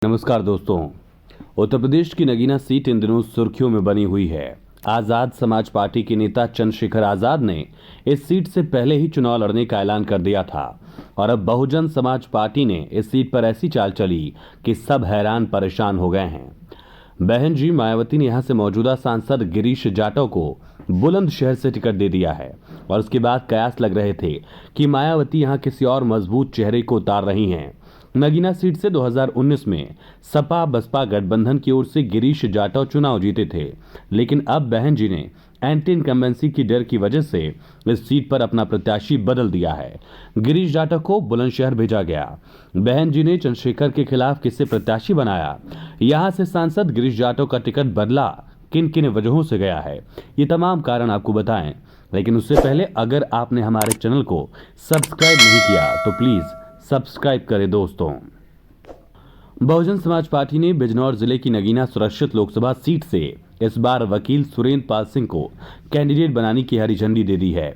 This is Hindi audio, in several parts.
नमस्कार दोस्तों। उत्तर प्रदेश की नगीना सीट इन दिनों सुर्खियों में बनी हुई है। आजाद समाज पार्टी के नेता चंद्रशेखर आजाद ने इस सीट से पहले ही चुनाव लड़ने का ऐलान कर दिया था और अब बहुजन समाज पार्टी ने इस सीट पर ऐसी चाल चली कि सब हैरान परेशान हो गए हैं। बहन जी मायावती ने यहां से मौजूदा सांसद गिरीश जाटव को बुलंदशहर से टिकट दे दिया है और उसके बाद कयास लग रहे थे कि मायावती यहां किसी और मजबूत चेहरे को उतार रही हैं। नगीना सीट से 2019 में सपा बसपा गठबंधन की ओर से गिरीश जाटव चुनाव जीते थे, लेकिन अब बहन जी ने एंटी इनकम्बेंसी की डर की वजह से इस सीट पर अपना प्रत्याशी बदल दिया है। गिरीश जाटव को बुलंदशहर भेजा गया। बहन जी ने चंद्रशेखर के खिलाफ किसे प्रत्याशी बनाया, यहां से सांसद गिरीश जाटव का टिकट बदला किन किन वजहों से गया है, ये तमाम कारण आपको बताएं। लेकिन उससे पहले अगर आपने हमारे चैनल को सब्सक्राइब नहीं किया तो प्लीज सब्सक्राइब करें। दोस्तों, बहुजन समाज पार्टी ने बिजनौर जिले की नगीना सुरक्षित लोकसभा सीट से इस बार वकील सुरेंद्र पाल सिंह को कैंडिडेट बनाने की हरी झंडी दे दी है।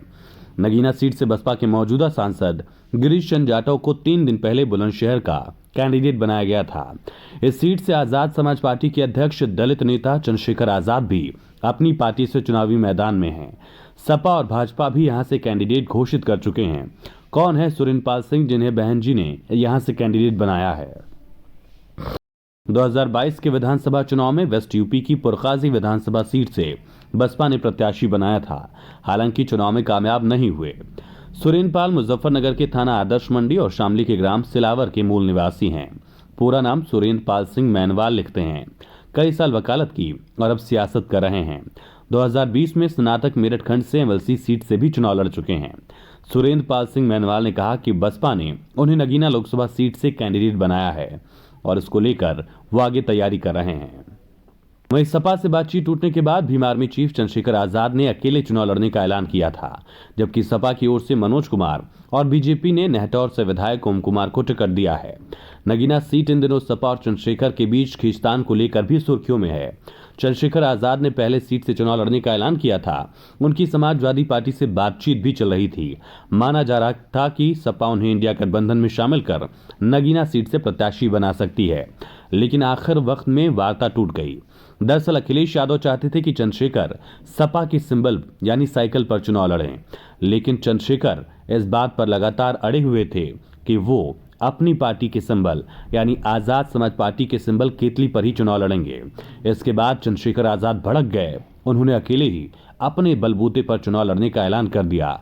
नगीना सीट से बसपा के मौजूदा सांसद गिरीश चंद्र जाटव को 3 दिन पहले बुलंदशहर का कैंडिडेट बनाया गया था। इस सीट से आजाद समाज पार्टी के अध्यक्ष दलित नेता चंद्रशेखर आजाद भी अपनी पार्टी से चुनावी मैदान में हैं। सपा और भाजपा भी यहां से कैंडिडेट घोषित कर चुके हैं। कौन है सुरेंद्र पाल सिंह जिन्हें बहन जी ने यहां से कैंडिडेट बनाया है? 2022 के विधानसभा चुनाव में वेस्ट यूपी की पुरकाजी विधानसभा सीट से बसपा ने प्रत्याशी बनाया था, हालांकि चुनाव में कामयाब नहीं हुए। सुरेंद्र पाल मुजफ्फरनगर के थाना आदर्श मंडी और शामली के ग्राम सिलावर के मूल निवासी हैं। पूरा नाम सुरेंद्र पाल सिंह मैनवाल लिखते हैं। कई साल वकालत की और अब सियासत कर रहे हैं। 2020 में स्नातक मेरठ खंड से एमएलसी सीट से भी चुनाव लड़ चुके हैं। सुरेंद्र पाल सिंह मैनवाल ने कहा कि बसपा ने उन्हें नगीना लोकसभा सीट से कैंडिडेट बनाया है और इसको लेकर वो आगे तैयारी कर रहे हैं। वहीं सपा से बातचीत टूटने के बाद भीम आर्मी चीफ चंद्रशेखर आजाद ने अकेले चुनाव लड़ने का ऐलान किया था, जबकि सपा की ओर से मनोज कुमार और बीजेपी ने नेहटौर से विधायक ओम कुमार को टिकट दिया है। नगीना सीट इन दिनों सपा और चंद्रशेखर के बीच खींचतान को लेकर भी सुर्खियों में है। चंद्रशेखर आजाद ने पहले सीट से चुनाव लड़ने का ऐलान किया था। उनकी समाजवादी पार्टी से बातचीत भी चल रही थी। माना जा रहा था कि सपा उन्हें इंडिया गठबंधन में शामिल कर नगीना सीट से प्रत्याशी बना सकती है, लेकिन आखिर वक्त में वार्ता टूट गई। दरअसल अखिलेश यादव चाहते थे कि चंद्रशेखर सपा की सिंबल यानी साइकिल पर चुनाव लड़ें, लेकिन चंद्रशेखर इस बात पर लगातार अड़े हुए थे कि वो अपनी पार्टी के सिंबल यानी आजाद समाज पार्टी के सिंबल केतली पर ही चुनाव लड़ेंगे। इसके बाद चंद्रशेखर आजाद भड़क गए। उन्होंने अकेले ही अपने बलबूते पर चुनाव लड़ने का ऐलान कर दिया,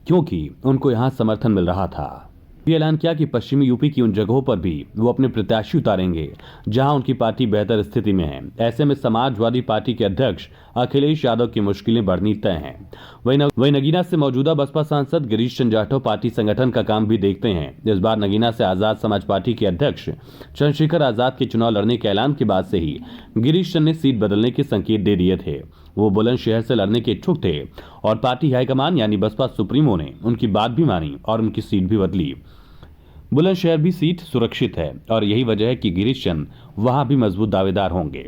क्योंकि उनको यहां समर्थन मिल रहा था। ये ऐलान किया कि पश्चिमी यूपी की उन जगहों पर भी वो अपने प्रत्याशी उतारेंगे जहां उनकी पार्टी बेहतर स्थिति में है। ऐसे में समाजवादी पार्टी के अध्यक्ष अखिलेश यादव की मुश्किलें बढ़नी तय हैं। वहीं नगीना से मौजूदा बसपा सांसद गिरीश चंद्र जाटव पार्टी संगठन का काम भी देखते हैं। इस बार नगीना से आजाद समाज पार्टी के अध्यक्ष चंद्रशेखर आजाद के चुनाव लड़ने के ऐलान के बाद से ही गिरीश चंद्र ने सीट बदलने के संकेत दे दिए थे। वो बुलंदशहर से लड़ने के इच्छुक थे और पार्टी हाईकमान यानी बसपा सुप्रीमो ने उनकी बात भी मानी और उनकी सीट भी बदली। बुलंदशहर भी सीट सुरक्षित है और यही वजह है कि गिरीश चंद्र वहां भी मजबूत दावेदार होंगे।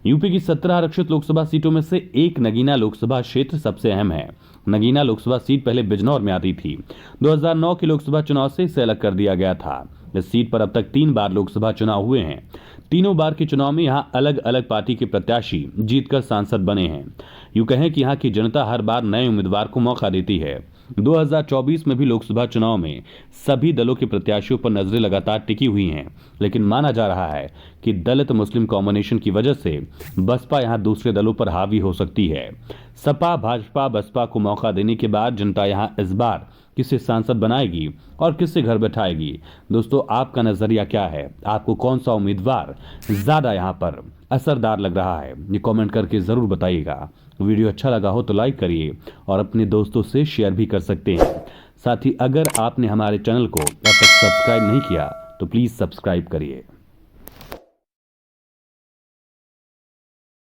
यूपी की 17 आरक्षित लोकसभा सीटों में से एक नगीना लोकसभा क्षेत्र सबसे अहम है। नगीना लोकसभा सीट पहले बिजनौर में आती थी। 2009 के लोकसभा चुनाव से इसे अलग कर दिया गया था। इस सीट पर अब तक 3 बार लोकसभा चुनाव हुए हैं। तीनों बार के चुनाव में यहां अलग अलग पार्टी के प्रत्याशी जीतकर सांसद बने हैं। यूं कहें कि यहां की जनता हर बार नए उम्मीदवार को मौका देती है। 2024 में भी लोकसभा चुनाव में सभी दलों के प्रत्याशियों पर नजरें लगातार टिकी हुई हैं, लेकिन माना जा रहा है कि दलित मुस्लिम कॉम्बिनेशन की वजह से बसपा यहां दूसरे दलों पर हावी हो सकती है। सपा भाजपा बसपा को मौका देने के बाद जनता यहां इस बार किसे सांसद बनाएगी और किससे घर बैठाएगी? दोस्तों, आपका नजरिया क्या है? आपको कौन सा उम्मीदवार ज्यादा यहां पर असरदार लग रहा है? ये कमेंट करके जरूर बताइएगा। वीडियो अच्छा लगा हो तो लाइक करिए और अपने दोस्तों से शेयर भी कर सकते हैं। साथ ही अगर आपने हमारे चैनल को अब तक सब्सक्राइब नहीं किया तो प्लीज सब्सक्राइब करिए।